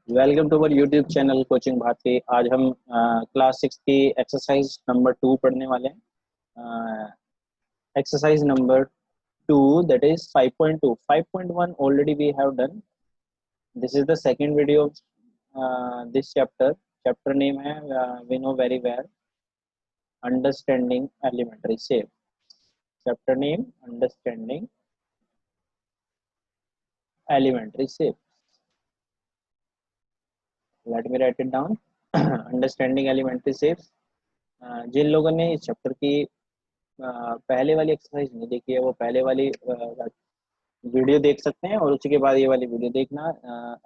Welcome to our YouTube channel coaching Bharti. आज हम class 6 की एक्सरसाइज नंबर 2 पढ़ने वाले हैं। Exercise number 2, that is 5.2। 5.1 already we have done. This is the second video of this chapter. Chapter name है we know very well, understanding elementary shape. Chapter name understanding elementary shape. Let me write it down. Understanding elementary shapes. जिन लोगों ने इस chapter की पहले वाली exercise नहीं देखी है वो पहले वाली वीडियो देख सकते हैं और उसी के बाद ये वाली वीडियो देखना।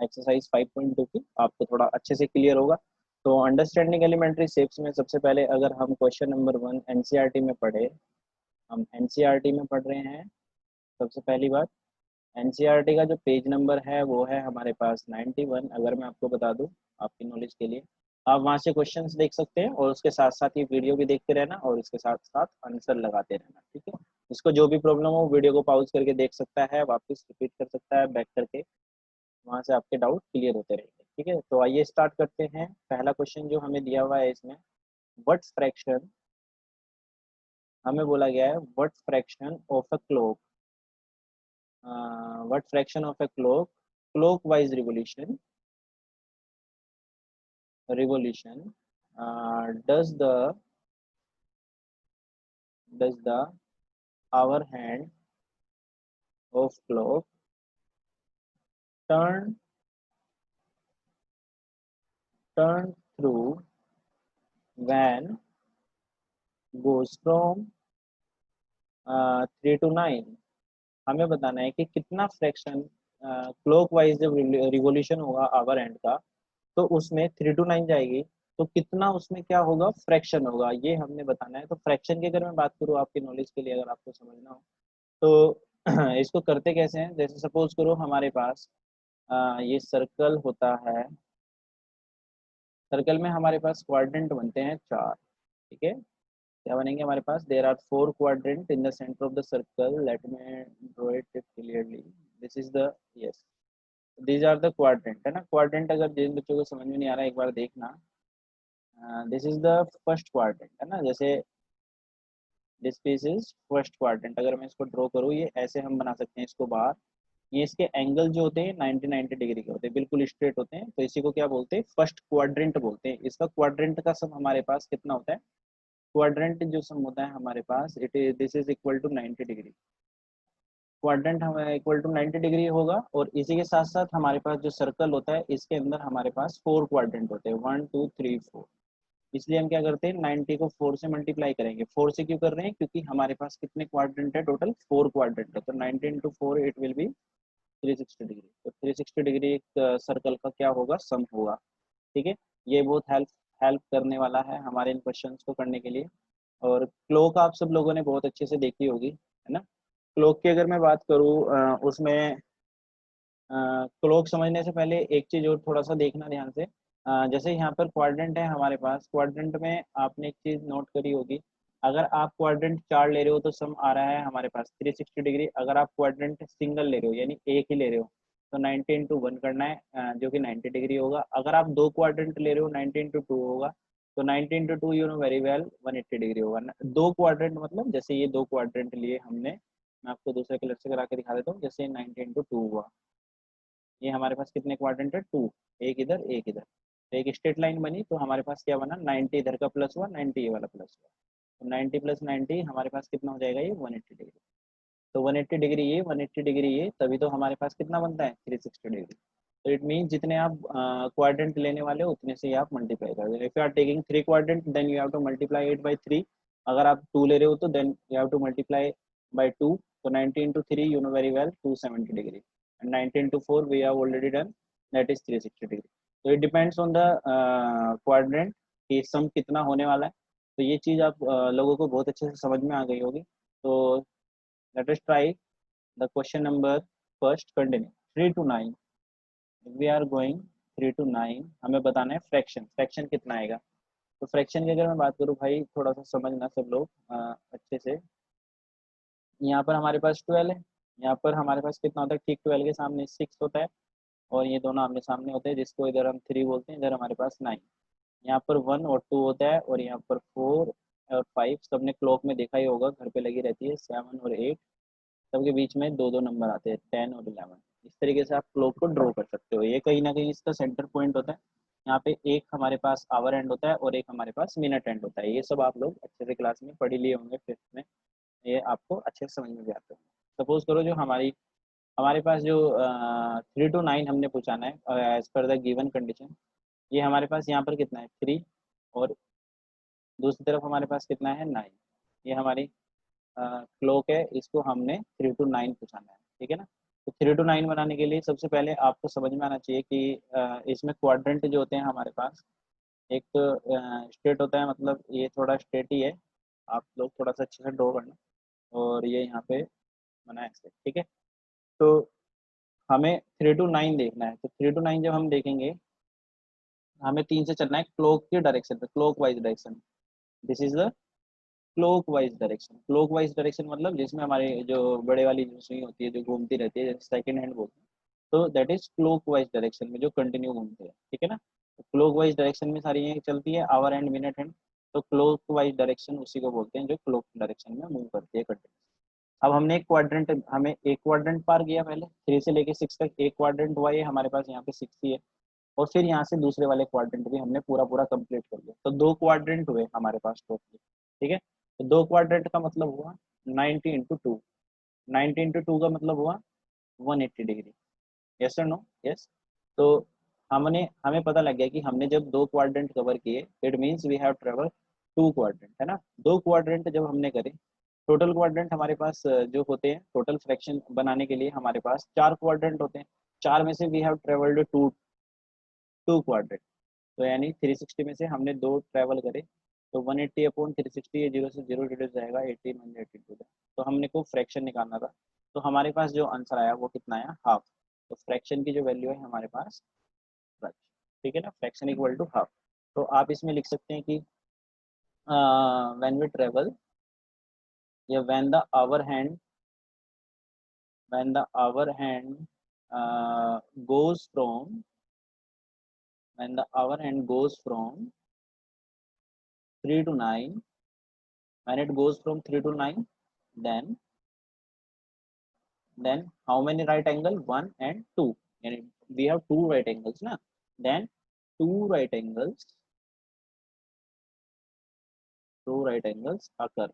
एक्सरसाइज 5.2 की आपको थोड़ा अच्छे से क्लियर होगा। तो अंडरस्टैंडिंग एलिमेंट्री शेप्स में सबसे पहले अगर हम क्वेश्चन नंबर 1 एनसीईआरटी में पढ़े, हम एनसीईआरटी में पढ़ रहे हैं। सबसे पहली बात, एनसीईआरटी का जो पेज नंबर है वो है हमारे पास 91। अगर मैं आपको बता दूं आपकी नॉलेज के लिए, आप वहां से क्वेश्चंस देख सकते हैं और उसके साथ साथ ये वीडियो भी देखते रहना और इसके साथ साथ आंसर लगाते रहना, ठीक है। इसको जो भी प्रॉब्लम हो वीडियो को पॉज करके देख सकता है, वापस रिपीट कर सकता है बैक करके, वहां से आपके डाउट क्लियर होते रहेंगे, ठीक है। तो आइए स्टार्ट करते हैं। पहला क्वेश्चन जो हमें दिया हुआ है इसमें, व्हाट फ्रैक्शन, हमें बोला गया है what fraction of a clock, what fraction of a clock clockwise revolution does the hour hand of clock turn turn through when goes from 3 to 9। हमें बताना है कि कितना फ्रैक्शन क्लॉक वाइज जब रिवोल्यूशन होगा आवर एंड का तो उसमें 3 to 9 जाएगी, तो कितना उसमें क्या होगा फ्रैक्शन होगा, ये हमने बताना है। तो फ्रैक्शन की अगर मैं बात करूँ आपकी नॉलेज के लिए, अगर आपको समझना हो तो इसको करते कैसे हैं। जैसे सपोज करो हमारे पास ये सर्कल होता है। सर्कल में हमारे पास क्वाड्रेंट बनते हैं 4, ठीक है। क्या बनेंगे हमारे पास, there are 4 quadrant in the centre of the circle. Let me draw it clearly. This is the, yes, these are the quadrant, है ना। क्वाड्रेंट अगर जिन बच्चों को समझ में नहीं आ रहा है एक बार देखना। This is the first quadrant, है ना। जैसे this piece is first quadrant, अगर मैं इसको ड्रॉ करूँ ये ऐसे हम बना सकते हैं इसको बाहर। ये इसके एंगल जो होते हैं 90 डिग्री के होते हैं, बिल्कुल स्ट्रेट होते हैं, तो इसी को क्या बोलते हैं, फर्स्ट क्वाड्रेंट बोलते हैं। इसका क्वाड्रेंट का सम हमारे पास कितना होता है, क्वाड्रेंट जो सम होता है हमारे पास, it is this is equal to 90 degree. Quadrant हमें इक्वल टू 90 डिग्री होगा। और इसी के साथ साथ हमारे पास जो सर्कल होता है इसके अंदर हमारे पास 4 क्वाड्रेंट होते हैं, 1 2 3 4। इसलिए हम क्या करते हैं, 90 को 4 से मल्टीप्लाई करेंगे। 4 से क्यों कर रहे हैं, क्योंकि हमारे पास कितने क्वाड्रेंट है, टोटल 4 क्वाड्रेंट है। तो 90 × 4 इट विल बी 360 डिग्री। तो 360 डिग्री एक सर्कल का क्या होगा, सम होगा, ठीक है। ये बहुत हेल्प हेल्प करने वाला है हमारे इन क्वेश्चंस को करने के लिए। और क्लॉक आप सब लोगों ने बहुत अच्छे से देखी होगी, है ना। क्लॉक की अगर मैं बात करूँ उसमें क्लॉक समझने से पहले एक चीज और थोड़ा सा देखना ध्यान से। जैसे यहाँ पर क्वाड्रेंट है हमारे पास, क्वाड्रेंट में आपने एक चीज नोट करी होगी, अगर आप क्वाड्रेंट 4 ले रहे हो तो सम आ रहा है हमारे पास 360 डिग्री। अगर आप क्वाड्रेंट सिंगल ले रहे हो यानी एक ही ले रहे हो तो 90 × 1 करना है, जो कि 90 डिग्री होगा। अगर आप 2 क्वाड्रेंट ले रहे हो 90 × 2 होगा, तो 90 × 2 you know very well 180 degree होगा। 2 क्वाड्रेंट मतलब जैसे ये 2 क्वाड्रेंट लिए हमने, मैं आपको दूसरे कलर से करा के दिखा देता हूँ। जैसे 90 × 2 हुआ, ये हमारे पास कितने क्वाड्रेंट है, 2, एक इधर एक इधर, तो एक स्ट्रेट लाइन बनी। तो हमारे पास क्या बना, 90 इधर का प्लस हुआ, 90 ये वाला प्लस हुआ, तो 90 + 90 हमारे पास कितना हो जाएगा, ये 180 डिग्री। तो 180 डिग्री ये, 180 डिग्री ये, तभी तो हमारे पास कितना बनता है, 360 डिग्री। तो इट मीन जितने आप क्वाड्रेंट लेने वाले हो उतने से ही आप मल्टीप्लाई कर दो। If you are taking 3 quadrant then you have to multiply it by 3। अगर आप 2 ले रहे हो तो then you have to multiply by 2। तो 90 × 3 you know very well 270 degree, and 90 × 4 we have already done, that is 360 degree. तो it depends on the quadrant कि sum कितना होने वाला है। तो ये चीज़ आप लोगों को बहुत अच्छे से समझ में आ गई होगी। तो let us try the question number first, continue 3 to 9। We are going 3 to 9, हमें बताना है फ्रैक्शन, फ्रैक्शन कितना आएगा। तो फ्रैक्शन की अगर मैं बात करूँ भाई, थोड़ा सा समझना सब लोग अच्छे से। यहाँ पर हमारे पास 12 है, यहाँ पर हमारे पास कितना होता है, ठीक 12 के सामने 6 होता है। और ये दोनों आमने सामने होते हैं, जिसको इधर हम 3 बोलते हैं, इधर हमारे पास 9। यहाँ पर 1 और 2 होता है, और यहाँ पर 4 और 5 सबने क्लॉक में देखा ही होगा, घर पे लगी रहती है। 7 और 8 सबके बीच में दो दो नंबर आते हैं, 10 और 11। इस तरीके से आप क्लॉक को ड्रॉ कर सकते हो। ये कहीं ना कहीं इसका सेंटर पॉइंट होता है। यहाँ पे एक हमारे पास आवर एंड होता है और एक हमारे पास मिनट एंड होता है। ये सब आप लोग अच्छे से क्लास में पढ़ ही लिए होंगे, फिफ्थ में। ये आपको अच्छे से समझ में भी आता है। सपोज करो जो हमारे पास जो 3 to 9 हमने पूछाना है as per the given condition. ये हमारे पास यहाँ पर कितना है, 3, और दूसरी तरफ हमारे पास कितना है, 9। ये हमारी क्लॉक है, इसको हमने 3 to 9 पूछाना है, ठीक है ना। तो 3 to 9 बनाने के लिए सबसे पहले आपको समझ में आना चाहिए कि इसमें क्वाड्रेंट जो होते हैं हमारे पास, एक तो स्टेट होता है, मतलब ये थोड़ा स्टेट ही है। आप लोग थोड़ा सा अच्छे से ड्रॉ करना, और ये यहाँ पे बना है ऐसे, ठीक है। तो हमें 3 to 9 देखना है। तो 3 to 9 जब हम देखेंगे, हमें 3 से चलना है क्लॉक के डायरेक्शन पे, clock wise direction. This is the clock wise direction. Clock wise direction मतलब जिसमें हमारे जो बड़े वाली जो सुई होती है, जो घूमती रहती है, जैसे सेकंड हैंड बोलते हैं, तो that is clock wise direction में जो कंटिन्यू घूमते हैं, ठीक है ना। तो क्लॉक वाइज डायरेक्शन में सारी ये चलती है, आवर एंड मिनट हैंड। तो क्लॉक वाइज डायरेक्शन उसी को बोलते हैं जो क्लॉक डायरेक्शन में मूव करती है कंटिन्यू। अब हमने हमें एक क्वाड्रेंट पार किया, पहले 3 से लेके 6 तक एक क्वाड्रेंट हुआ, ये हमारे पास यहाँ पे 6 ही है। और फिर यहाँ से दूसरे वाले क्वाड्रेंट भी हमने पूरा पूरा कंप्लीट कर लिया, तो 2 क्वाड्रेंट हुए हमारे पास टोटली, ठीक है। तो 2 क्वाड्रेंट का मतलब हुआ 90 × 2। 90 × 2 का मतलब हुआ 180 डिग्री। यस और नो? यस। तो हमने हमें पता लग गया कि हमने जब 2 क्वाड्रेंट कवर किए, it means we have travel 2 quadrant, है ना। 2 क्वाड्रेंट जब हमने करे, टोटल क्वाड्रेंट हमारे पास जो होते हैं, टोटल फ्रैक्शन बनाने के लिए हमारे पास 4 क्वाड्रेंट होते हैं। 4 में से we have travelled two quadrant. तो यानी 360 में से हमने 2 ट्रैवल करे, तो 180/360, ये 0 से 0 रिड्यूस जाएगा, 18/182। तो हमने को फ्रैक्शन निकालना था। तो हमारे पास जो आंसर आया वो कितना आया, हाफ। तो फ्रैक्शन की जो वैल्यू है हमारे पास, ठीक है ना, फ्रैक्शन इक्वल टू हाफ। तो आप इसमें लिख सकते हैं कि व्हेन वी ट्रेवल, या when the hour hand goes from when the hour hand goes from 3 to 9, when it goes from 3 to 9, then how many right angle, 1 and 2, and we have 2 right angles na, then two right angles two right angles occur।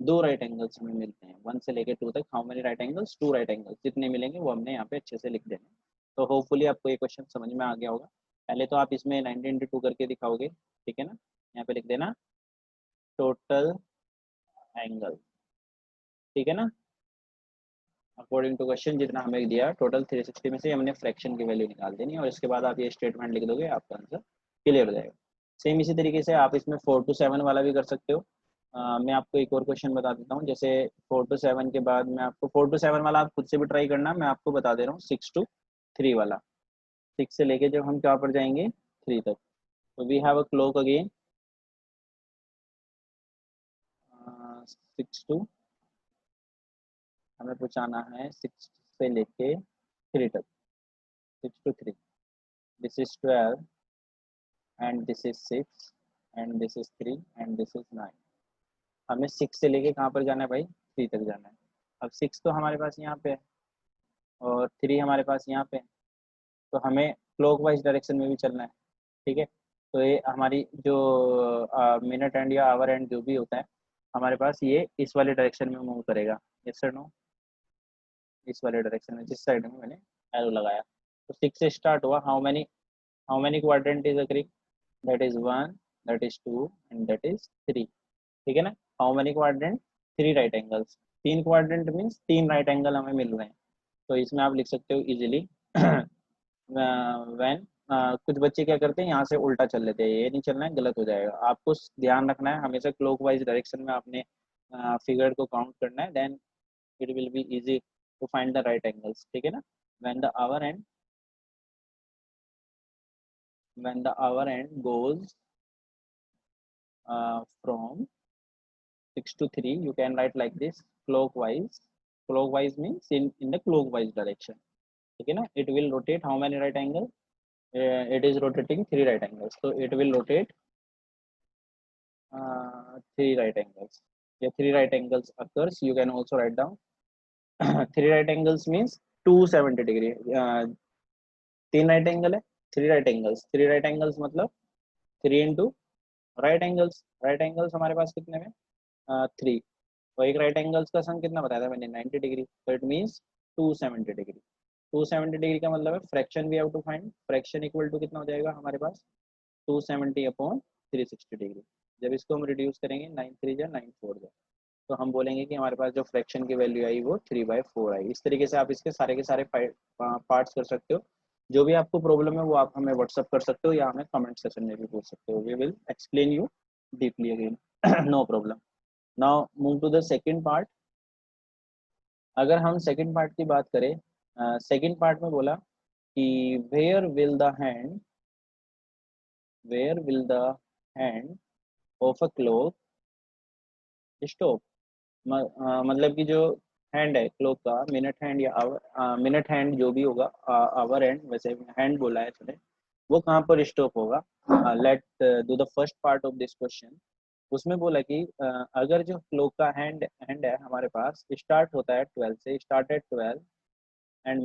2 right angles में मिलते हैं 1 से लेके 2 तक। How many right angles, 2 right angles. जितने मिलेंगे वो हमने यहाँ पे अच्छे से लिख देने। तो होपफुली आपको ये क्वेश्चन समझ में आ गया होगा। पहले तो आप इसमें 90 × 2 करके दिखाओगे, ठीक है ना। यहाँ पे लिख देना टोटल एंगल, ठीक है ना। अकॉर्डिंग टू क्वेश्चन जितना हमें दिया टोटल 360 में से हमने फ्रैक्शन की वैल्यू निकाल देनी है, और इसके बाद आप ये स्टेटमेंट लिख दोगे, आपका आंसर क्लियर हो जाएगा। सेम इसी तरीके से आप इसमें 4 to 7 वाला भी कर सकते हो। मैं आपको एक और क्वेश्चन बता देता हूँ। जैसे 4 to 7 के बाद मैं आपको 4 to 7 वाला आप खुद से भी ट्राई करना, मैं आपको बता दे रहा हूँ 6 to 3 वाला। 6 से लेके जब हम क्या पर जाएंगे, 3 तक। तो we have a clock again, 6 to, हमें पहुँचाना है 6 से लेके 3 तक। 6 to 3, this is 12, and this is 6, and this is 3, and this is 9। हमें 6 से लेके कहाँ पर जाना है भाई, 3 तक जाना है। अब 6 तो हमारे पास यहाँ पे है, और 3 हमारे पास यहाँ पे है। तो हमें क्लॉकवाइज डायरेक्शन में भी चलना है, ठीक है। तो ये हमारी जो मिनट एंड या आवर एंड जो भी होता है हमारे पास, ये इस वाले डायरेक्शन में मूव करेगा। Yes sir no? इस वाले डायरेक्शन में, जिस साइड में मैंने एरो लगाया। तो 6 से स्टार्ट हुआ, how many quadrant is occurring, that is 1, that is 2, and that is 3, ठीक है ना। How many quadrant, 3 right angles. 3 quadrant means 3 right angle हमें मिल रहे हैं। तो इसमें आप लिख सकते हो इजीली वैन कुछ बच्चे क्या करते हैं, यहाँ से उल्टा चल लेते हैं। ये नहीं चलना है, गलत हो जाएगा। आपको ध्यान रखना है हमेशा क्लॉकवाइज डायरेक्शन में आपने फिगर को काउंट करना है, then it will be easy to find the right angles, ठीक है ना। व्हेन द आवर एंड goes from 6 to 3, you can write like this, clockwise means in the clockwise direction, ठीक है ना. It will rotate how many right angle, it is rotating 3 right angles, so it will rotate 3 right angles. Yeah, 3 right angles occurs, you can also write down 3 right angles means 270 degree. 3 right angle है, 3 right angles, 3 right angles मतलब 3 into right angles. right angles हमारे पास कितने में 3, तो एक right angles का सम कितना बताया था मैंने 90 डिग्री, तो इट मीन्स 270 डिग्री. 270 डिग्री का मतलब है fraction we have to find. Fraction equal to कितना हो जाएगा हमारे पास 270 अपॉन 360 डिग्री. जब इसको हम रिड्यूस करेंगे 9 3 जा 9 4 जा, तो हम बोलेंगे कि हमारे पास जो फ्रैक्शन की वैल्यू आई वो 3/4 आई. इस तरीके से आप इसके सारे के सारे पार्ट्स कर सकते हो. जो भी आपको प्रॉब्लम है वो आप हमें व्हाट्सअप कर सकते हो या हमें कमेंट सेक्शन में भी पूछ सकते हो. We will explain you deeply again. No problem. Now move to the second part. अगर हम सेकंड पार्ट की बात करें, सेकंड पार्ट में बोला कि where will the hand, where will the hand of a clock stop. मतलब कि जो हैंड है क्लॉक का, मिनट हैंड या आवर, मिनट हैंड जो भी होगा, आवर हैंड वैसे हैंड बोला है इसने, वो कहाँ पर स्टॉप होगा. Let do the first part of this question. उसमें बोला कि अगर जो क्लॉक का हैंड हैंड है हमारे पास स्टार्ट होता है 12 से, start at 12 and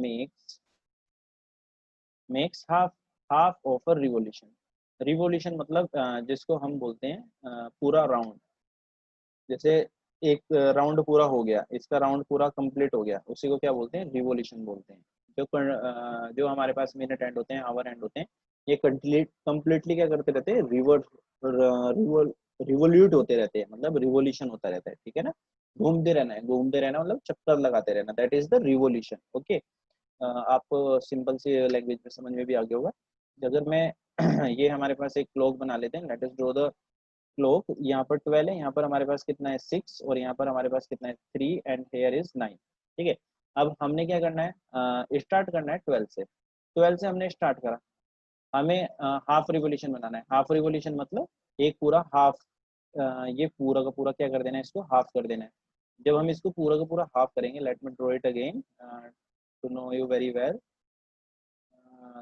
makes half half of a revolution. Revolution मतलब जिसको हम बोलते हैं पूरा राउंड. जैसे एक राउंड पूरा हो गया, इसका राउंड पूरा कंप्लीट हो गया, उसी को क्या बोलते हैं रिवोल्यूशन बोलते हैं. जो हमारे पास मिनट एंड होते हैं, आवर एंड होते हैं, ये कंप्लीटली क्या करते रहते हैं, रिवोल्यूट होते रहते हैं, मतलब रिवोल्यूशन होता रहता है. ठीक है ना. घूमते रहना है, घूमते रहना मतलब चक्कर लगाते रहना, that is the revolution. Okay. आपको सिंपल सी लैंग्वेज में समझ में भी आ गया होगा. अगर मैं ये हमारे पास एक क्लॉक बना लेते हैं, let us draw the clock. यहाँ पर 12 है, यहाँ पर हमारे पास कितना है 6, और यहाँ पर हमारे पास कितना है 3 एंड हेयर इज 9. ठीक है. अब हमने क्या करना है, स्टार्ट करना है 12 से. 12 से हमने स्टार्ट करा, हमें हाफ रिवोल्यूशन बनाना है. हाफ रिवोल्यूशन मतलब एक पूरा हाफ, ये पूरा का पूरा क्या कर देना है, इसको हाफ कर देना है. जब हम इसको पूरा का पूरा हाफ करेंगे, let me draw it again to know you very well.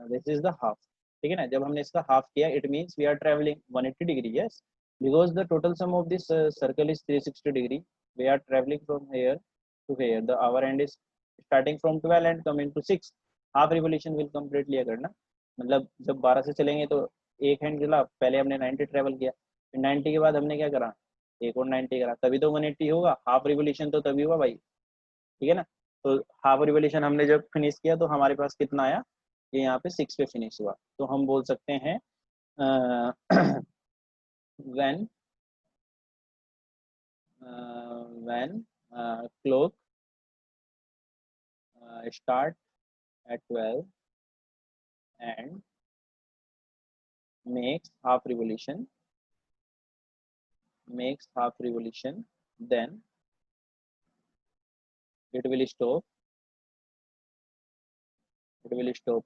This is the half. ठीक है ना. जब हमने इसका हाफ किया, it means we are travelling 180 degree. Yes, because the total sum of this circle is 360 degree. We are traveling from here to here. The our end is starting from 12 and coming to 6. Half revolution will completely करना, मतलब जब 12 से चलेंगे तो एक hand चला, पहले हमने 90 ट्रेवल किया, फिर 90 के बाद हमने क्या करा, एक और 90 करा, तभी तो 180 होगा. हाफ रिवोल्यूशन तो तभी हुआ भाई. ठीक है ना. तो हाफ रिवोल्यूशन हमने जब फिनिश किया तो हमारे पास कितना आया, ये यहाँ पे 6 पे फिनिश हुआ. तो हम बोल सकते हैं when clock start at 12 and makes half revolution, then it will stop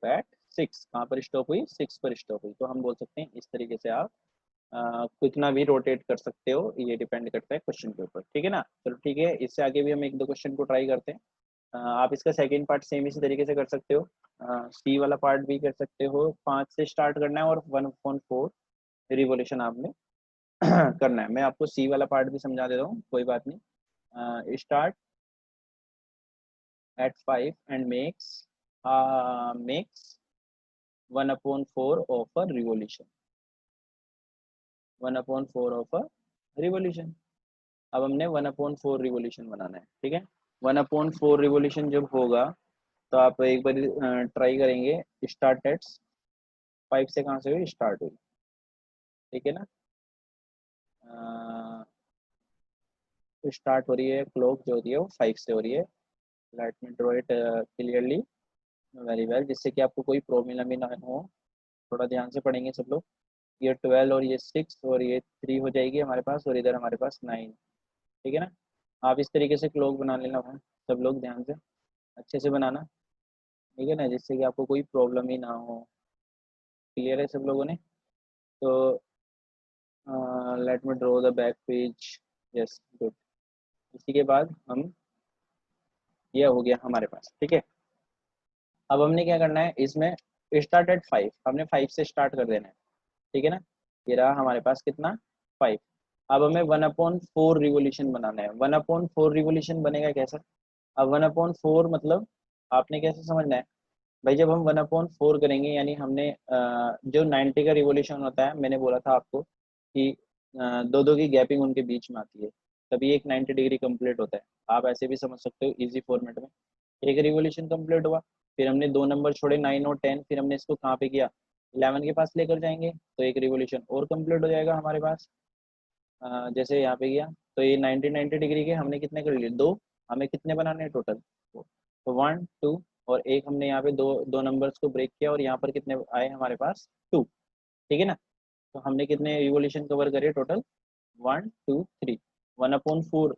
at 6. कहाँ पर स्टॉप हुई, 6 पर स्टॉप हुई. तो हम बोल सकते हैं इस तरीके से आप कितना भी रोटेट कर सकते हो, ये डिपेंड करता है क्वेश्चन के ऊपर. ठीक है ना. चलो ठीक है, इससे आगे भी हम एक दो क्वेश्चन को ट्राई करते हैं. आप इसका सेकंड पार्ट सेम इसी तरीके से कर सकते हो. सी वाला पार्ट भी कर सकते हो, 5 से स्टार्ट करना है और 1/4 रिवोल्यूशन आपने करना है. मैं आपको सी वाला पार्ट भी समझा देता हूँ, कोई बात नहीं. Start at 5 and makes 1/4 of a revolution. 1/4 of a revolution. अब हमने 1/4 रिवोल्यूशन बनाना है. ठीक है. 1/4 रिवोल्यूशन जब होगा तो आप एक बार ट्राई करेंगे. स्टार्ट एट 5 से कहाँ से हुई, स्टार्ट हुई. ठीक है ना. स्टार्ट हो रही है क्लॉक जो होती है वो 5 से हो रही है. Late me draw it clearly very well, जिससे कि आपको कोई प्रॉब्लम ही ना हो. थोड़ा ध्यान से पढ़ेंगे सब लोग. ये 12 और ये 6 और ये 3 हो जाएगी हमारे पास, और इधर हमारे पास 9. ठीक है ना. आप इस तरीके से क्लॉक बना लेना भाई, सब लोग ध्यान से अच्छे से बनाना. ठीक है ना, जिससे कि आपको कोई प्रॉब्लम ही ना हो. क्लियर है सब लोगों ने. तो late me draw the back page. Yes good. इसी के बाद हम, यह हो गया हमारे पास. ठीक है. अब हमने क्या करना है इसमें, स्टार्ट एट 5, हमने 5 से स्टार्ट कर देना है, ठीक है ना। ये रहा हमारे पास कितना, 5। अब हमें 1/4 रिवोल्यूशन बनाना है। 1/4 रिवोल्यूशन बनेगा कैसा, अब 1/4 मतलब आपने कैसे समझना है भाई, जब हम 1/4 करेंगे यानी हमने जो 90 का रिवोल्यूशन होता है, मैंने बोला था आपको कि दो दो की गैपिंग उनके बीच में आती है, तभी एक 90 डिग्री कंप्लीट होता है। आप ऐसे भी समझ सकते हो इजी फॉर्मेट में। एक रिवोल्यूशन कंप्लीट हुआ, फिर हमने दो नंबर छोड़े 9 और 10, फिर हमने इसको कहाँ पे किया, 11 के पास लेकर जाएंगे, तो एक रिवोल्यूशन और कंप्लीट हो जाएगा हमारे पास। जैसे यहाँ पे किया, तो ये 90 डिग्री के हमने कितने कर लिए, दो। हमें कितने बनाने हैं टोटल, तो 1 2, और एक हमने यहाँ पे दो दो नंबर्स को ब्रेक किया, और यहाँ पर कितने आए हमारे पास, 2, ठीक है ना। तो हमने कितने रिवोल्यूशन कवर करे total, 1 2 3। 1/4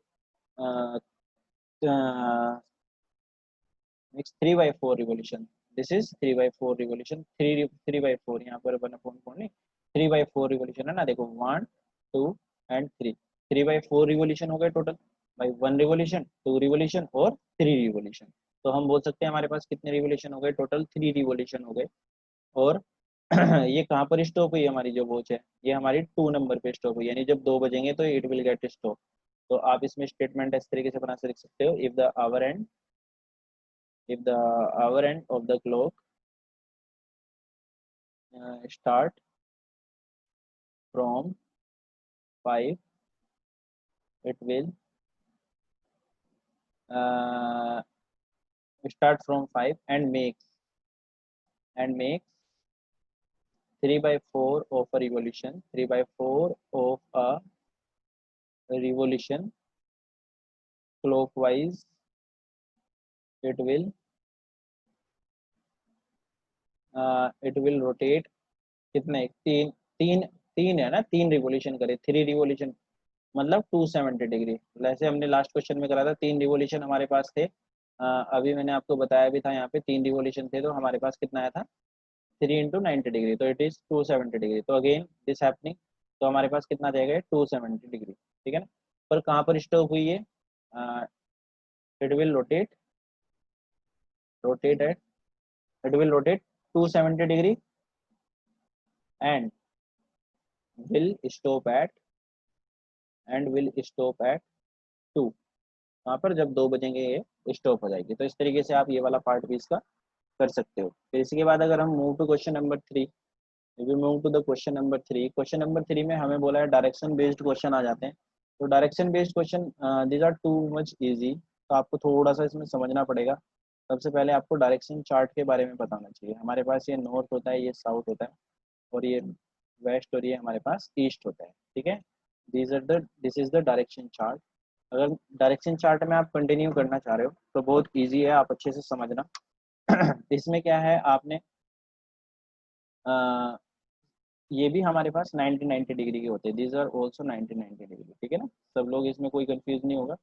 next 3/4 revolution, this is 3/4 revolution, 3/4 यहाँ पर 1/4 नहीं, 3/4 रिवोल्यूशन है ना, देखो 1 2 एंड 3, 3/4 रिवोल्यूशन हो गए टोटल भाई, 1 रिवोल्यूशन, 2 रिवोल्यूशन और 3 रिवोल्यूशन। तो हम बोल सकते हैं हमारे पास कितने रिवोल्यूशन हो गए टोटल, 3 रिवोल्यूशन हो गए। और ये कहाँ पर स्टॉप हुई हमारी जो वॉच है, ये हमारी 2 नंबर पे स्टॉप हुई, यानी जब 2 बजेंगे तो इट विल गेट स्टॉप। तो आप इसमें स्टेटमेंट इस तरीके से बना लिख सकते हो, if the hour end of the clock start from 5, it will uh, start from 5 and makes 3/4 of a revolution, 3/4 of a revolution clockwise, it will rotate कितने, तीन, तीन, तीन है ना, तीन रिवोल्यूशन करे, 3 रिवोल्यूशन मतलब 270 डिग्री। जैसे हमने लास्ट क्वेश्चन में करा था, 3 रिवोल्यूशन हमारे पास थे। अभी मैंने आपको बताया भी था, यहाँ पे 3 रिवोल्यूशन थे, तो हमारे पास कितना आया था, 3 × 90 डिग्री, तो इट इज 270 डिग्री। तो अगेन दिस हैपनिंग, तो हमारे पास कितना आ जाएगा, 270 डिग्री, ठीक है ना। पर कहाँ पर स्टॉप हुई है, it will rotate at it will rotate 270 degree and will stop at will stop at 2। वहाँ पर जब 2 बजेंगे ये स्टॉप हो जाएगी। तो इस तरीके से आप ये वाला पार्ट भी इसका कर सकते हो। फिर इसके बाद अगर हम move to question number 3, we move to the question number 3, question number 3 में हमें बोला है डायरेक्शन बेस्ड क्वेश्चन आ जाते हैं। तो direction based question these are too much easy, तो आपको थोड़ा सा इसमें समझना पड़ेगा। सबसे पहले आपको डायरेक्शन चार्ट के बारे में पता होना चाहिए। हमारे पास ये नॉर्थ होता है, ये साउथ होता है, और ये वेस्ट, और ये हमारे पास ईस्ट होता है, ठीक है। This is the direction chart. अगर डायरेक्शन चार्ट में आप कंटिन्यू करना चाह रहे हो तो बहुत इजी है, आप अच्छे से समझना। इसमें क्या है, आपने अ, ये भी हमारे पास 90 डिग्री के होते हैं, दीज आर ऑल्सो 90 डिग्री, ठीक है ना। सब लोग इसमें कोई कंफ्यूज नहीं होगा।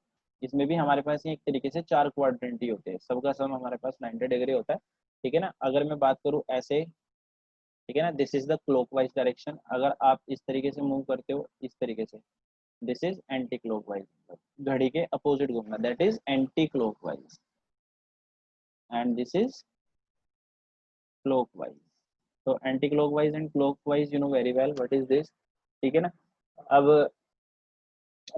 इसमें भी हमारे पास ये एक तरीके से 4 क्वाड्रेंट ही होते हैं, सबका सम हमारे पास 90 डिग्री होता है, ठीक है ना। अगर मैं बात करूँ ऐसे, ठीक है ना, this is the clockwise direction. अगर आप इस तरीके से मूव करते हो, इस तरीके से, दिस इज एंटी क्लॉकवाइज, घड़ी के अपोजिट घूमना, that is anti clockwise, and this is clockwise. तो anti clockwise and clockwise, you know very well what is this, ठीक है ना। अब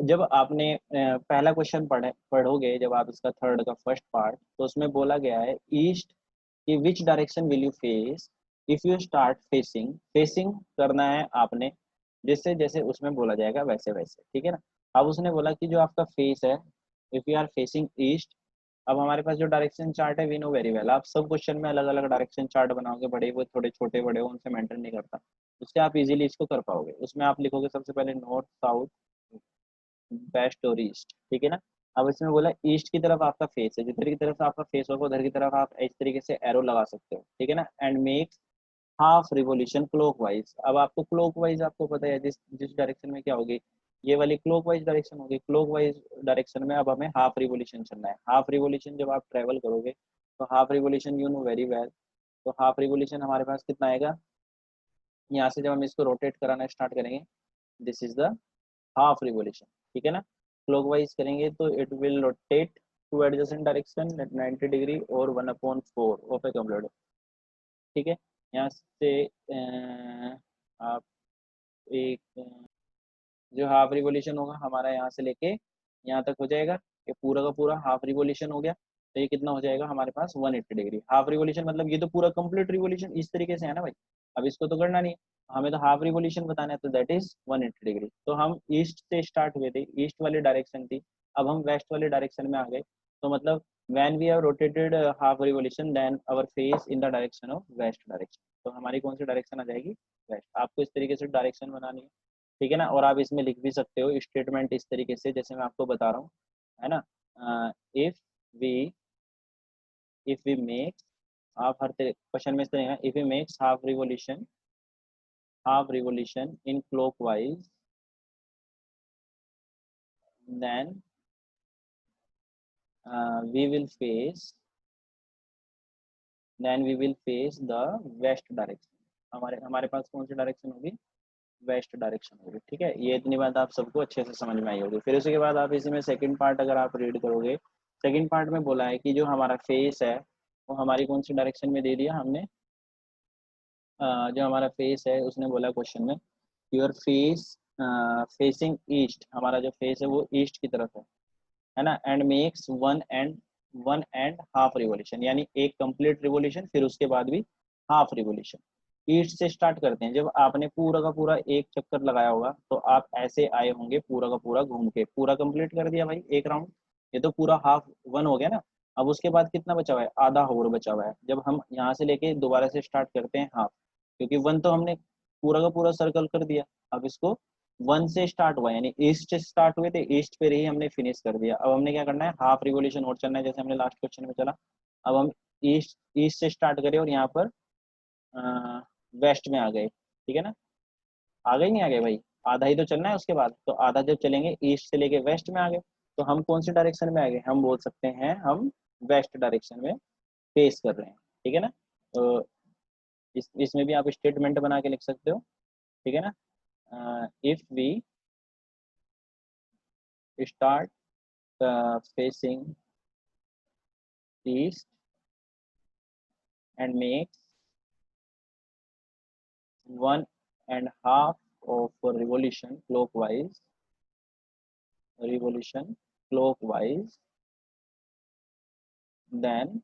जब आपने पहला क्वेश्चन पढ़ोगे, जब आप इसका थर्ड का फर्स्ट पार्ट, तो उसमें बोला गया है ईस्ट कि which direction will you face if you start facing, facing करना है आपने, जैसे जैसे उसमें बोला जाएगा वैसे वैसे, ठीक है ना। अब उसने बोला कि जो आपका फेस है, if you are facing east. अब हमारे पास जो डायरेक्शन चार्ट है, वी नो वेरी वेल, आप सब क्वेश्चन में अलग अलग डायरेक्शन चार्ट बनाओगे, बड़े हुए थोड़े छोटे बड़े हो उनसे मैटर नहीं करता, उससे आप इजीली इसको कर पाओगे। उसमें आप लिखोगे सबसे पहले नॉर्थ साउथ वेस्ट और ईस्ट, ठीक है ना। अब इसमें बोला ईस्ट की तरफ आपका फेस है, जिधर की तरफ आपका फेस होगा उधर की तरफ आप इस तरीके से एरो लगा सकते हो, ठीक है ना। And make half revolution clockwise. अब आपको क्लॉकवाइज आपको पता है, जिस जिस डायरेक्शन में क्या होगी, ये वाली क्लॉकवाइज डायरेक्शन होगी। क्लॉकवाइज डायरेक्शन में अब हमें हाफ रिवोल्यूशन चलना है। हाफ रिवोल्यूशन जब आप ट्रेवल करोगे, तो half revolution you know very well, तो हाफ रिवोल्यूशन हमारे पास कितना आएगा, यहाँ से जब हम इसको रोटेट कराना स्टार्ट करेंगे, this is the half revolution, ठीक है ना। क्लॉकवाइज करेंगे तो it will rotate two adjacent direction at 90 degree और 1/4 ऑफ ए कंप्लीट। ठीक है, यहाँ से आप एक जो हाफ रिवोल्यूशन होगा हमारा यहाँ से लेके यहाँ तक हो जाएगा, ये पूरा का पूरा हाफ रिवोल्यूशन हो गया। तो ये कितना हो जाएगा हमारे पास 180 डिग्री। हाफ रिवोल्यूशन मतलब ये तो पूरा कंप्लीट रिवोल्यूशन इस तरीके से है ना भाई, अब इसको तो करना नहीं है, हमें तो हाफ रिवोल्यूशन बताना है, तो दैट इज 180 डिग्री। तो हम ईस्ट से स्टार्ट हुए थे, ईस्ट वाली डायरेक्शन थी, अब हम वेस्ट वाले डायरेक्शन में आ गए। तो मतलब when we have rotated half revolution then our face in the direction of west direction, तो हमारी कौन सी डायरेक्शन आ जाएगी, वेस्ट। आपको इस तरीके से डायरेक्शन बनानी है, ठीक है ना। और आप इसमें लिख भी सकते हो स्टेटमेंट इस तरीके से जैसे मैं आपको बता रहा हूँ, है ना। If we if we make, आप हर क्वेश्चन में इस तरह if we makes half revolution in clockwise then we will face the west direction. हमारे हमारे पास कौन सी डायरेक्शन होगी, वेस्ट डायरेक्शन होगी। ठीक है, ये इतनी बात आप सबको अच्छे से समझ में आई होगी। फिर उसके बाद आप इसी में सेकंड पार्ट अगर आप रीड करोगे, सेकंड पार्ट में बोला है कि जो हमारा फेस है वो हमारी कौन सी डायरेक्शन में दे दिया हमने, जो हमारा फेस है उसने बोला क्वेश्चन में योर फेस फेसिंग ईस्ट, हमारा जो फेस है वो ईस्ट की तरफ है ना। And makes one and half revolution, यानी एक कंप्लीट रिवोल्यूशन फिर उसके बाद भी हाफ रिवोल्यूशन। ईस्ट से स्टार्ट करते हैं, जब आपने पूरा का पूरा एक चक्कर लगाया होगा तो आप ऐसे आए होंगे पूरा का पूरा घूम के, पूरा कंप्लीट कर दिया भाई एक राउंड, ये तो पूरा हाफ वन हो गया ना। अब उसके बाद कितना बचा हुआ है, आधा और बचा हुआ है। जब हम यहाँ से लेके दोबारा से स्टार्ट करते हैं हाफ, क्योंकि वन तो हमने पूरा का पूरा सर्कल कर दिया, अब इसको वन से स्टार्ट हुआ यानी ईस्ट से स्टार्ट हुए थे, ईस्ट पे ही हमने फिनिश कर दिया। अब हमने क्या करना है, हाफ रिवोल्यूशन और चलना है जैसे हमने लास्ट क्वेश्चन में चला। अब हम ईस्ट ईस्ट से स्टार्ट करें और यहाँ पर वेस्ट में आ गए, ठीक है ना। आ गए नहीं आ गए भाई, आधा ही तो चलना है उसके बाद, तो आधा जब चलेंगे ईस्ट से लेके वेस्ट में आ गए, तो हम कौन सी डायरेक्शन में आ गए, हम बोल सकते हैं हम वेस्ट डायरेक्शन में फेस कर रहे हैं, ठीक है ना। तो इसमें भी आप स्टेटमेंट बना के लिख सकते हो, ठीक है ना। If we start facing east and makes 1.5 of revolution clockwise, then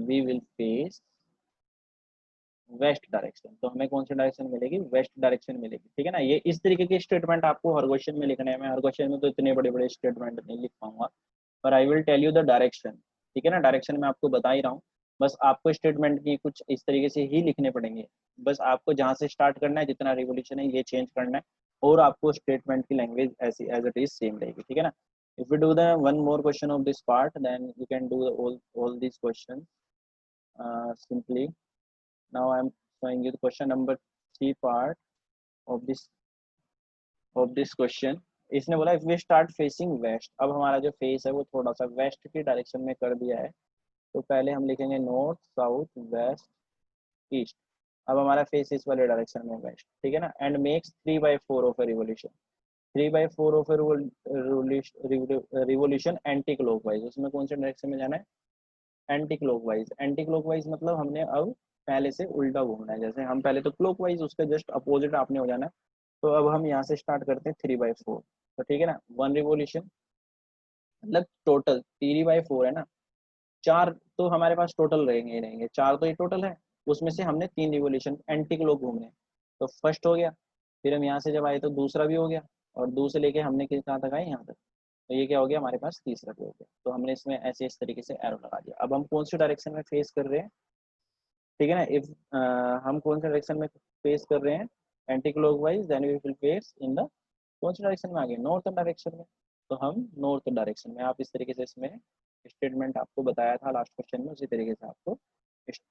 we will face west direction. तो हमें कौन सी डायरेक्शन मिलेगी, वेस्ट डायरेक्शन मिलेगी, ठीक है ना। ये इस तरीके के स्टेटमेंट आपको हर क्वेश्चन में लिखने में, हर क्वेश्चन में तो इतने बड़े बड़े स्टेटमेंट नहीं लिख पाऊंगा, पर I will tell you the direction, ठीक है ना। डायरेक्शन मैं आपको बता ही रहा हूँ, बस आपको स्टेटमेंट की कुछ इस तरीके से ही लिखने पड़ेंगे। बस आपको जहाँ से स्टार्ट करना है, जितना रिवोल्यूशन है ये चेंज करना है, और आपको स्टेटमेंट की लैंग्वेज ऐसी एज इट इज सेम रहेगी, ठीक है ना। if we do the one more question of this part then you can do all these questions simply. Now I am showing you the question number 3 part of this question. इसने बोला if we start facing west, अब हमारा जो face है वो थोड़ा सा waste की डायरेक्शन में कर दिया है, तो पहले हम लिखेंगे नॉर्थ साउथ वेस्ट ईस्ट। अब हमारा फेस इस वाले डायरेक्शन में वेस्ट, ठीक है ना। And makes 3/4 of a revolution, 3/4 of a revolution anti clockwise, उसमें कौन से डायरेक्शन में जाना है, एंटी क्लॉकवाइज। एंटी क्लॉकवाइज मतलब हमने अब पहले से उल्टा घूमना है, जैसे हम पहले तो क्लॉकवाइज उसके जस्ट अपोजिट आपने हो जाना है। तो अब हम यहाँ से स्टार्ट करते हैं 3/4, तो ठीक है ना। वन रिवोल्यूशन मतलब टोटल 3/4 है ना, चार तो हमारे पास टोटल रहेंगे ही रहेंगे, चार तो ये टोटल है, उसमें से हमने 3 रिवोल्यूशन एंटी क्लॉक घूमने, तो फर्स्ट हो गया। फिर हम यहाँ से जब आए तो दूसरा भी हो गया, और दूसरे लेके हमने किस कहाँ तक आए, यहाँ तक, तो ये क्या हो गया हमारे पास, तीसरा भी हो गया। तो हमने इसमें ऐसे इस तरीके से एरो लगा दिया। अब हम कौन सी डायरेक्शन में फेस कर रहे हैं, ठीक है ना। इफ हम कौन से डायरेक्शन में फेस कर रहे हैं, anti clockwise, then we will face in the कौन सी डायरेक्शन में, आगे नॉर्थ डायरेक्शन में, तो हम नॉर्थ डायरेक्शन में। आप इस तरीके से इसमें स्टेटमेंट आपको बताया था लास्ट क्वेश्चन में, उसी तरीके से आपको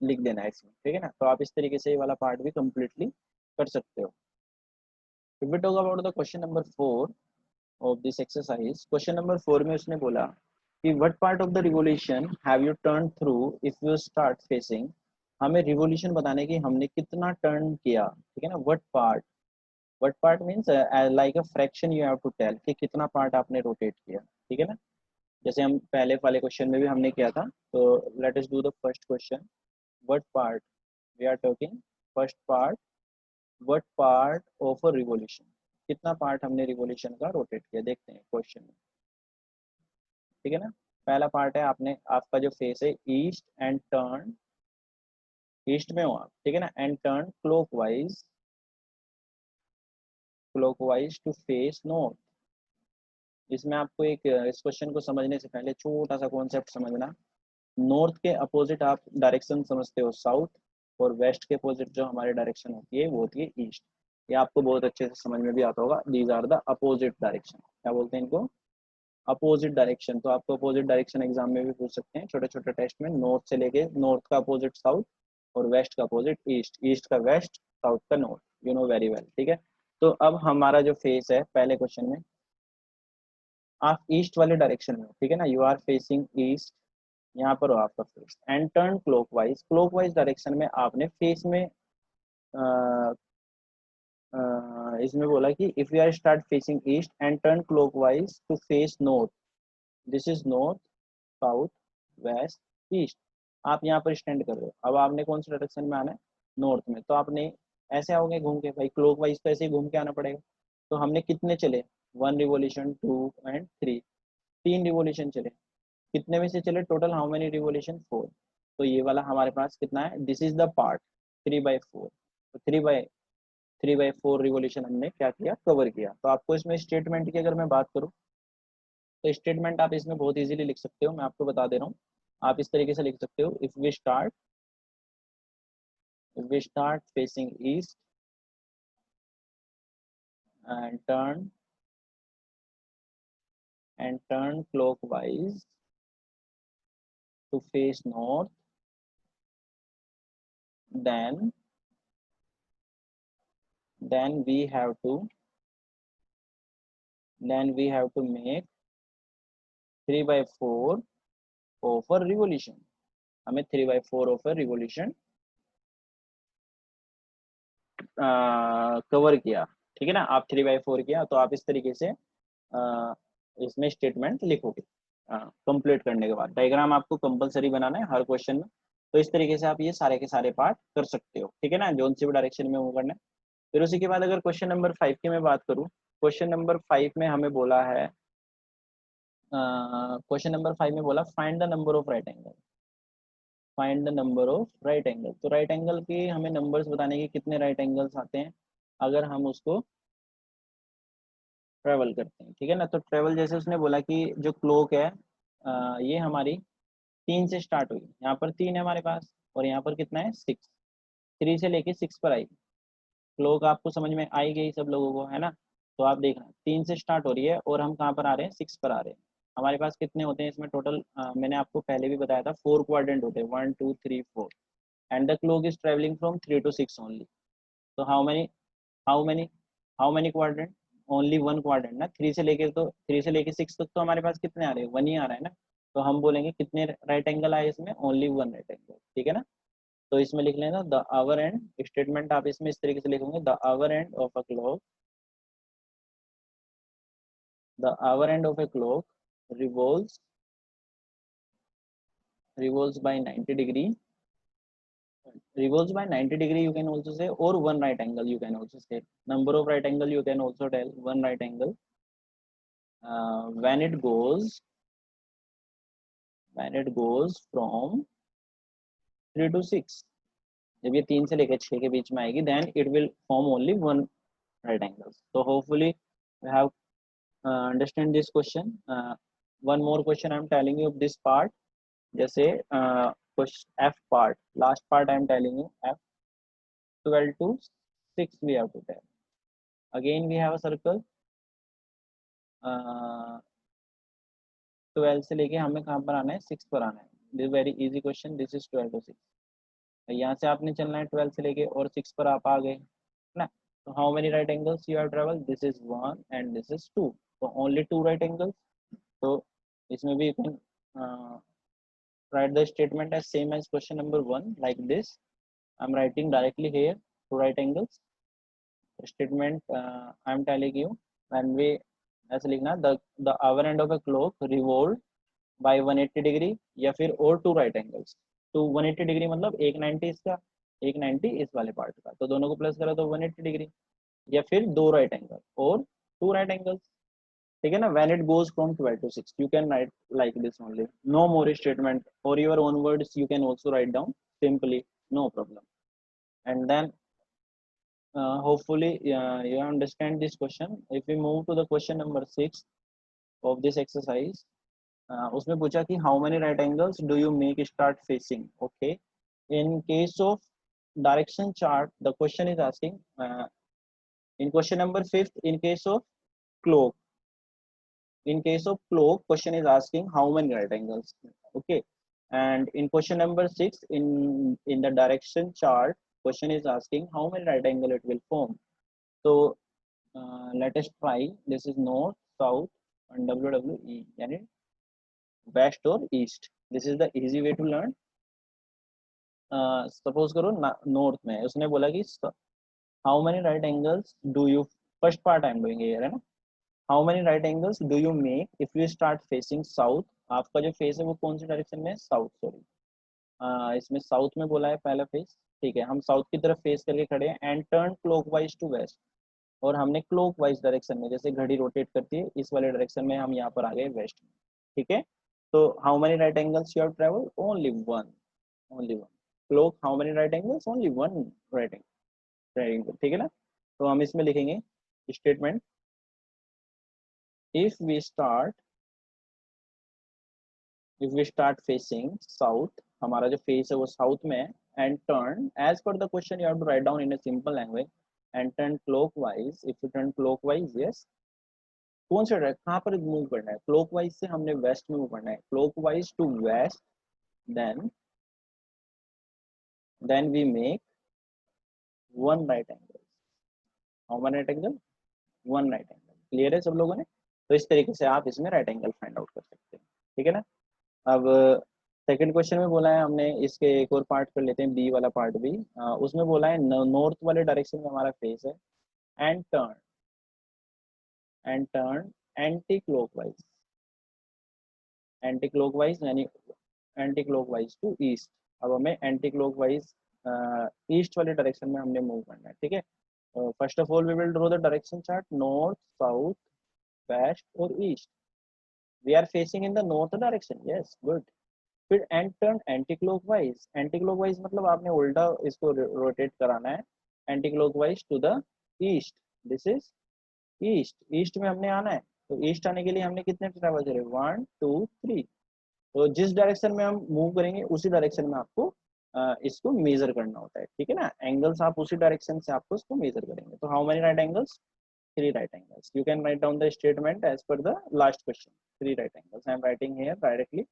लिख देना है इसमें, ठीक है ना। तो आप इस तरीके से ये वाला पार्ट भी कंप्लीटली कर सकते हो। If we talk about the question number 4 of this exercise, question number 4 में उसने बोला कि what part of the revolution have you turned through if you start facing, हमें रिवोल्यूशन बताने की हमने कितना टर्न किया, ठीक है ना। what part means like a fraction you have to tell कि कितना पार्ट आपने रोटेट किया, ठीक है ना। जैसे हम पहले वाले क्वेश्चन में भी हमने किया था। तो let us do the first question. What part we are talking, first part, what part of a revolution, कितना पार्ट हमने रिवॉल्यूशन का रोटेट किया, देखते हैं क्वेश्चन में। ठीक है ना, पहला पार्ट है आपने, आपका जो फेस है ईस्ट एंड टर्न, ईस्ट में हो आप, ठीक है ना, and turn clockwise, clockwise to face north. इसमें आपको एक, इस क्वेश्चन को समझने से पहले छोटा सा कॉन्सेप्ट समझना। नॉर्थ के अपोजिट आप डायरेक्शन समझते हो साउथ, और वेस्ट के अपोजिट जो हमारी डायरेक्शन होती है वो होती है ईस्ट। ये आपको बहुत अच्छे से समझ में भी आता होगा। These are the opposite direction, क्या बोलते हैं इनको, अपोजिट डायरेक्शन। तो आपको अपोजिट डायरेक्शन एग्जाम में भी पूछ सकते हैं छोटे छोटे टेस्ट में, नॉर्थ से लेके, नॉर्थ का अपोजिट साउथ और वेस्ट का अपोजिट ईस्ट, ईस्ट का वेस्ट, साउथ का north, you know very well. ठीक है, तो अब हमारा जो फेस है पहले क्वेश्चन में, आप ईस्ट वाले डायरेक्शन में, ठीक है ना, यू आर फेसिंग ईस्ट, यहाँ पर हो आपका face, and turn clockwise, clockwise direction में आपने फेस में इसमें बोला कि if you are start facing east and turn clockwise to face north, this is north, south, west, east. आप यहाँ पर स्टैंड कर रहे हो, अब आपने कौन सी डायरेक्शन में आना है, नॉर्थ में। तो आपने ऐसे आओगे घूम के, भाई क्लॉकवाइज तो ऐसे ही घूम के आना पड़ेगा। तो हमने कितने चले, 1 रिवोल्यूशन, 2 एंड 3, 3 रिवोल्यूशन चले। कितने में से चले टोटल, हाउ मेनी रिवोल्यूशन, 4। तो ये वाला हमारे पास कितना है, दिस इज द पार्ट 3/4। तो 3/4 रिवोल्यूशन हमने क्या किया, कवर किया। तो आपको इसमें स्टेटमेंट की अगर मैं बात करूँ, तो स्टेटमेंट आप इसमें बहुत इजीली लिख सकते हो, मैं आपको बता दे रहा हूँ। आप इस तरीके से लिख सकते हो, if we start facing east and turn clockwise to face north, then then we have to make 3/4 of a revolution। हमें 3/4 of a revolution कवर किया। ठीक है ना, आप 3/4 किया, तो आप इस तरीके से इसमें स्टेटमेंट लिखोगे। कंप्लीट करने के बाद डायग्राम आपको कंपलसरी बनाना है हर क्वेश्चन में। तो इस तरीके से आप ये सारे के सारे पार्ट कर सकते हो, ठीक है ना, जोन सी भी डायरेक्शन में वो करना है। फिर उसी के बाद अगर क्वेश्चन नंबर 5 की मैं बात करूँ, क्वेश्चन नंबर 5 में हमें बोला है, क्वेश्चन नंबर 5 में बोला find the number of right angle, find the number of right angle. तो राइट एंगल के हमें नंबर्स बताने के कितने राइट एंगल्स आते हैं अगर हम उसको ट्रेवल करते हैं। ठीक है ना, तो ट्रेवल जैसे उसने बोला कि जो क्लॉक है ये हमारी 3 से स्टार्ट हुई, यहाँ पर 3 है हमारे पास, और यहाँ पर कितना है 6, 3 से लेके 6 पर आई। क्लॉक आपको समझ में आई गई सब लोगों को, है ना। तो आप देखना 3 से स्टार्ट हो रही है और हम कहाँ पर आ रहे हैं, 6 पर आ रहे हैं। हमारे पास कितने होते हैं इसमें टोटल, मैंने आपको पहले भी बताया था 4 क्वाड्रेंट होते हैं, 1 2 3 4, and the clock is travelling from 3 to 6 only. तो how many how many quadrant, only 1 quadrant ना, 3 से लेके, तो 3 से लेके 6 तक तो हमारे पास कितने आ रहे हैं, 1 ही आ रहा है ना। तो हम बोलेंगे कितने राइट एंगल आए इसमें, ओनली 1 राइट एंगल, ठीक है ना। तो इसमें लिख लेना द आवर एंड, स्टेटमेंट आप इसमें इस तरीके से लिखोगे, the hour end of a clock, the hour end of a clock revolves revolves by 90 degree, revolves by 90 degree you can also say, or one right angle you can also say. Number of right angle you can also tell, one right angle, when it goes from 3 to 6, जब ये 3 से लेकर 6 के बीच में आएगी, then it will form only one right angle. So hopefully you have understand this question. One more question I am telling you of this part, जैसे F part, last part I am telling you, F 12 to 6 we have to tell. Again we have a circle, 12 से लेके हमें कहाँ पर आना है, 6 पर आना है। This very easy question, this is 12 to 6। यहाँ से आपने चलना है 12 से लेके और 6 पर आप आ गए ना। तो how many right angles you have travel, this is 1 and this is 2, तो ओनली 2 राइट एंगल्स। तो इसमें भी you can write the statement as same as question number 1 like this. I'm writing directly here 2 right angles. Statement I'm telling you, when we ऐसे लिखना, the hour end of a clock revolved by 180 degree, या फिर और to right angles. तो 180 degree मतलब एक 90 इसका, एक 90 इस वाले पार्ट का, तो दोनों को प्लस करो तो 180 डिग्री, या फिर दो राइट एंगल और टू राइट एंगल्स, ठीक है ना। When it goes from 12 to 6 you can write like this only, no more statement, or your own words you can also write down simply, no problem. And then hopefully you understand this question. If we move to the question number 6 of this exercise, उसमें पूछा कि how many right angles do you make start facing, okay. In case of direction chart, the question is asking in question number 5, in case of clock, in case of clock, question is asking how many right angles, okay. And in question number 6, in the direction chart, question is asking how many right angle it will form. So let us try. This is north, south, and WWE, yani west or east. This is the easy way to learn. Suppose करो north में उसने बोला कि how many right angles do you, first part I am doing here है ना, how many right angles do you make if you start facing south. आपका जो face है वो कौन सी डायरेक्शन में है, साउथ, सॉरी इसमें साउथ में बोला है पहला फेस, ठीक है। हम साउथ की तरफ फेस करके खड़े हैं, and turn clockwise to west, और हमने क्लॉकवाइज डायरेक्शन में, जैसे घड़ी रोटेट करती है इस वाले डायरेक्शन में, हम यहाँ पर आ गए वेस्ट में, ठीक है। तो how many right angles you have travel, only one, only one. Clock how many right angles, only one right angle, ठीक है ना। तो हम इसमें लिखेंगे statement, if we start facing south, हमारा जो फेस है वो साउथ में है, and turn as per the question you have to write down in a simple language, and turn clockwise, if you turn clockwise, yes, कौन सा कहाँ पर मूव करना है, क्लॉकवाइज से हमने वेस्ट में मूव करना है, clockwise to west, then we make one right angle, how many right angle, one right angle, clear है सब लोगों ने। तो इस तरीके से आप इसमें राइट एंगल फाइंड आउट कर सकते हैं, ठीक है ना। अब सेकंड क्वेश्चन में बोला है हमने, इसके एक और पार्ट कर लेते हैं, बी वाला पार्ट भी। उसमें बोला है नॉर्थ वाले डायरेक्शन में हमारा फेस है, and turn anti clockwise, anti clockwise यानी एंटी क्लॉकवाइज टू ईस्ट। अब हमें एंटी क्लॉकवाइज ईस्ट वाले डायरेक्शन में हमने मूव करना है, ठीक है। First of all we will draw the direction chart, north, south, west और east. We are facing in the north direction, yes, good. फिर and turn anti clockwise, anti clockwise मतलब आपने उल्टा इसको रोटेट कराना है, anti clockwise to the east, this is east, east में हमने आना है। तो ईस्ट आने के लिए हमने कितने ट्रैवल करे, 1 2 3। तो जिस डायरेक्शन में हम मूव करेंगे उसी डायरेक्शन में आपको इसको मेजर करना होता है, ठीक है ना। एंगल्स आप उसी डायरेक्शन से आपको इसको मेजर करेंगे। तो how many right angles, three right angles. You can write down the statement as per the last question. Three right angles. I am writing here directly.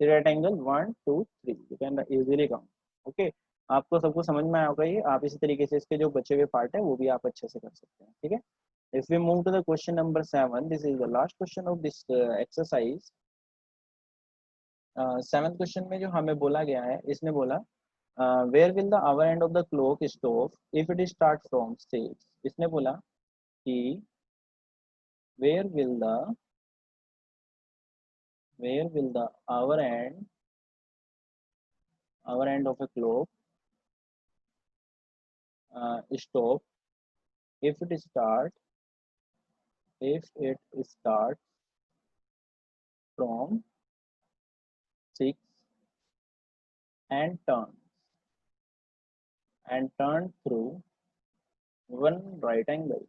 Three right angle, 1 2 3. You can easily count. Okay. आपको सबको समझ में आएगा ये, आप इसी तरीके से इसके जो बचे हुए पार्ट है वो भी आप अच्छे से कर सकते हैं, ठीक है। If we move to the question number 7, this is the last question of this exercise. Seventh question में जो हमें बोला गया है, इसने बोला where will the hour end of the clock stop if it start from 6. इसने बोला कि where will the hour end of a clock stop if it start from 6 and turn through one right angle,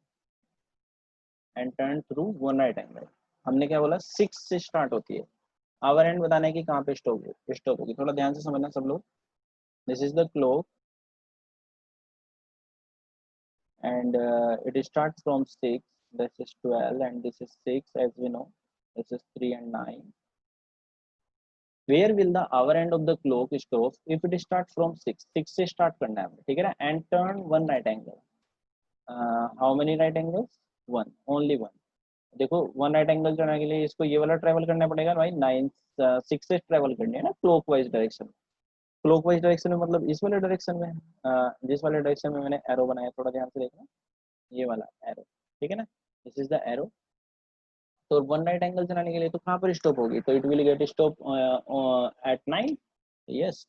हमने क्या बोला, 6 से start होती है, our and बताने की कहाँ पे स्टॉप होगी, थोड़ा ध्यान से समझना सब लोग। This is the clock and it starts from 6, this is 12 and this is 6, as we know, this is 3 and 9. Where will the hour end of the clock stop if it starts from 6 से start करना है, ठीक है ना। and turn one right angle, how many right angles, one, only one। देखो one right angle करने के लिए इसको ये वाला ट्रेवल करना पड़ेगा भाई, 9 6 से ट्रेवल करनी है ना क्लॉकवाइज डायरेक्शन। क्लॉकवाइज डायरेक्शन में मतलब इस वाले डायरेक्शन में, जिस वाले डायरेक्शन में मैंने एरो बनाया, थोड़ा ध्यान से देखना, ये वाला एरो, ठीक है ना, दिस इज द एरो। तो वन राइट एंगल चलाने के लिए तो कहाँ पर स्टॉप होगी, तो it will get stop at 9, yes.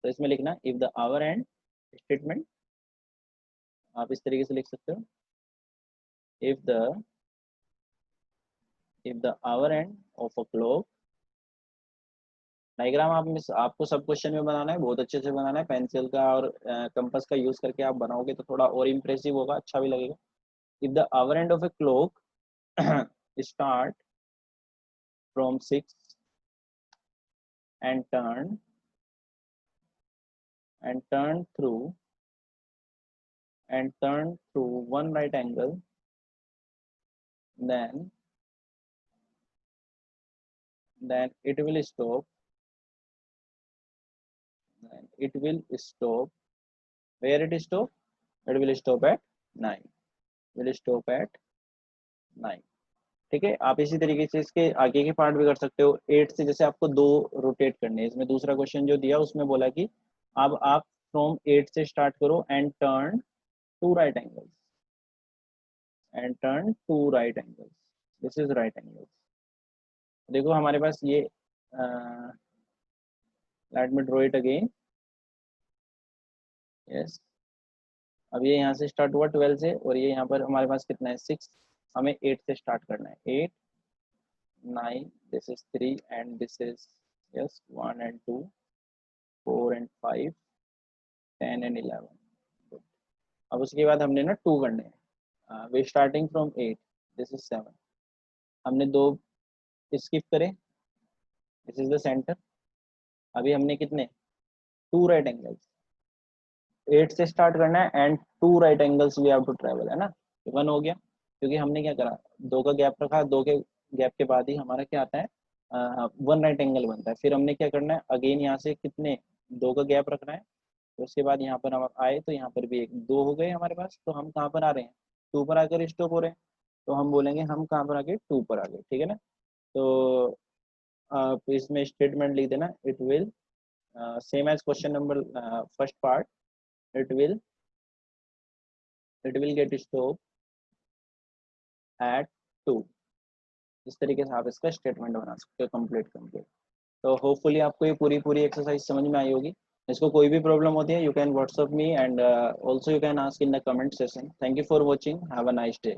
तो इसमें लिखना if the hour and statement, आप इस तरीके से लिख सकते हो, if the hour end of a clock. Diagram आपको सब क्वेश्चन में बनाना है, बहुत अच्छे से बनाना है, पेंसिल का और कंपास का यूज करके आप बनाओगे तो थोड़ा और इम्प्रेसिव होगा, अच्छा भी लगेगा। If the hour end of a clock start from 6 and turn through one right angle, then it will stop, where it stop, it will stop at 9, ठीक है। आप इसी तरीके से इसके आगे के पार्ट भी कर सकते हो। 8 से जैसे आपको 2 रोटेट करने हैं, इसमें दूसरा क्वेश्चन जो दिया उसमें बोला कि अब आप फ्रॉम 8 से स्टार्ट करो and turn to right angles, this is right angles. देखो हमारे पास ये let me draw it again, yes. अब ये यहाँ से स्टार्ट हुआ 12 से, और ये यहाँ पर हमारे पास कितना है 6, हमें 8 से स्टार्ट करना है, 8 9, this is 3 and this is, yes, 1 and 2, 4 and 5, 10 and 11, good। अब उसके बाद हमने ना 2 करने हैं, way starting from 8, this is 7, हमने 2 स्किप करे, दिस इज द सेंटर। अभी हमने कितने 2 राइट एंगल्स, 8 से स्टार्ट करना है and 2 right angles we have to travel, है ना। 1 हो गया, क्योंकि हमने क्या करा, 2 का गैप रखा, 2 के गैप के बाद ही हमारा क्या आता है, 1 राइट एंगल बनता है। फिर हमने क्या करना है, अगेन यहाँ से कितने 2 का गैप रखना है, तो उसके बाद यहाँ पर हम आए तो यहाँ पर भी 1 2 हो गए हमारे पास। तो हम कहाँ पर आ रहे हैं, 2 पर आकर स्टॉप हो रहे हैं, तो हम बोलेंगे हम कहाँ पर आ गए, 2 पर आ गए, ठीक है ना। तो आप इसमें स्टेटमेंट लिख देना, it will same as question number first part, it will get stop at 2। इस तरीके से आप इसका स्टेटमेंट बना सकते हो कंप्लीट। तो होपफुली आपको ये पूरी एक्सरसाइज समझ में आई होगी। इसको कोई भी प्रॉब्लम होती है, you can WhatsApp me and also you can ask in the comment session. Thank you for watching, have a nice day.